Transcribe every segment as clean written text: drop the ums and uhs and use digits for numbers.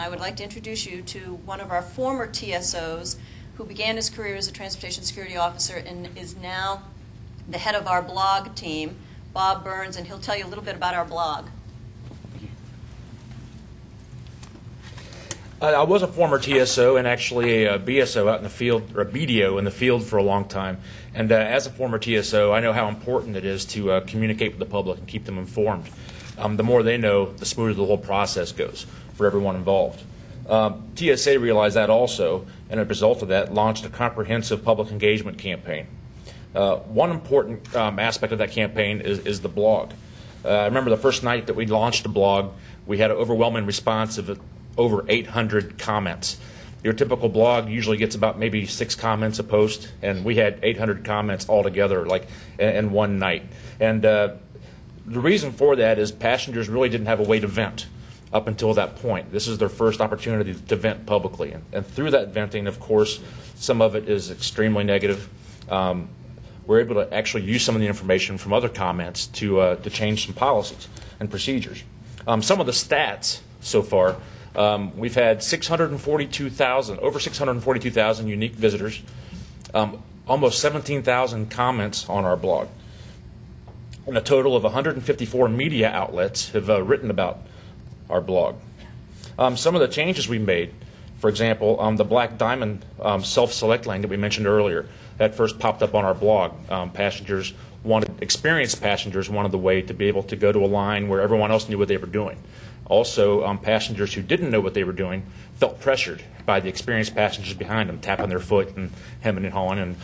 I would like to introduce you to one of our former TSOs who began his career as a transportation security officer and is now the head of our blog team, Bob Burns, and he'll tell you a little bit about our blog. I was a former TSO and actually a BSO out in the field, or a BDO in the field for a long time. And as a former TSO, I know how important it is to communicate with the public and keep them informed. The more they know, the smoother the whole process goes for everyone involved. TSA realized that also, and as a result of that, launched a comprehensive public engagement campaign. One important aspect of that campaign is the blog. I remember the first night that we launched the blog, we had an overwhelming response of over 800 comments. Your typical blog usually gets about maybe 6 comments a post, and we had 800 comments altogether, like in one night. And the reason for that is passengers really didn't have a way to vent up until that point. This is their first opportunity to vent publicly. And through that venting, of course, some of it is extremely negative. We're able to actually use some of the information from other comments to change some policies and procedures. Some of the stats so far, we've had over 642,000 unique visitors, almost 17,000 comments on our blog. And a total of 154 media outlets have written about our blog. Some of the changes we made, for example, the Black Diamond self-select lane that we mentioned earlier, that first popped up on our blog. Experienced passengers wanted the way to be able to go to a line where everyone else knew what they were doing. Also, passengers who didn't know what they were doing felt pressured by the experienced passengers behind them, tapping their foot and hemming and hawing and,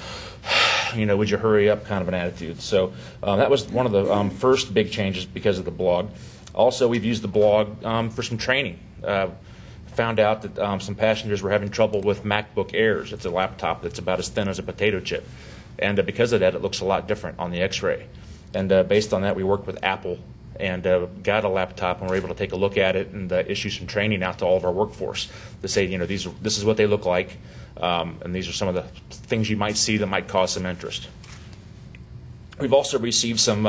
would you hurry up kind of an attitude. So that was one of the first big changes because of the blog. Also, we've used the blog for some training. Found out that some passengers were having trouble with MacBook Airs. It's a laptop that's about as thin as a potato chip. And because of that, it looks a lot different on the X-ray. And based on that, we worked with Apple and got a laptop and were able to take a look at it and issue some training out to all of our workforce to say, this is what they look like, and these are some of the things you might see that might cause some interest. We've also received some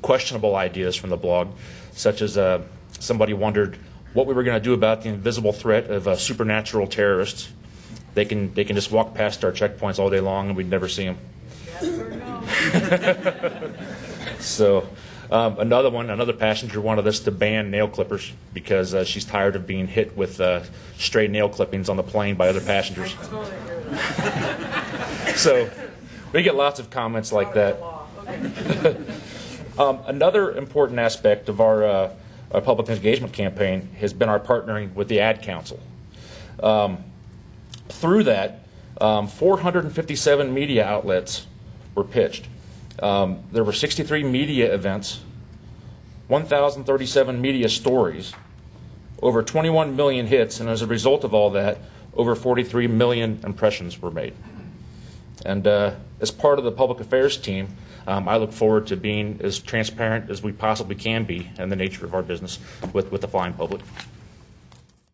questionable ideas from the blog, such as somebody wondered what we were going to do about the invisible threat of supernatural terrorists. They can just walk past our checkpoints all day long and we'd never see them. Yes or no? So another passenger wanted us to ban nail clippers because she's tired of being hit with stray nail clippings on the plane by other passengers. So we get lots of comments like that. Another important aspect of our public engagement campaign has been our partnering with the Ad Council. Through that, 457 media outlets were pitched. There were 63 media events, 1,037 media stories, over 21 million hits, and as a result of all that, over 43 million impressions were made. And as part of the public affairs team, I look forward to being as transparent as we possibly can be in the nature of our business with the flying public.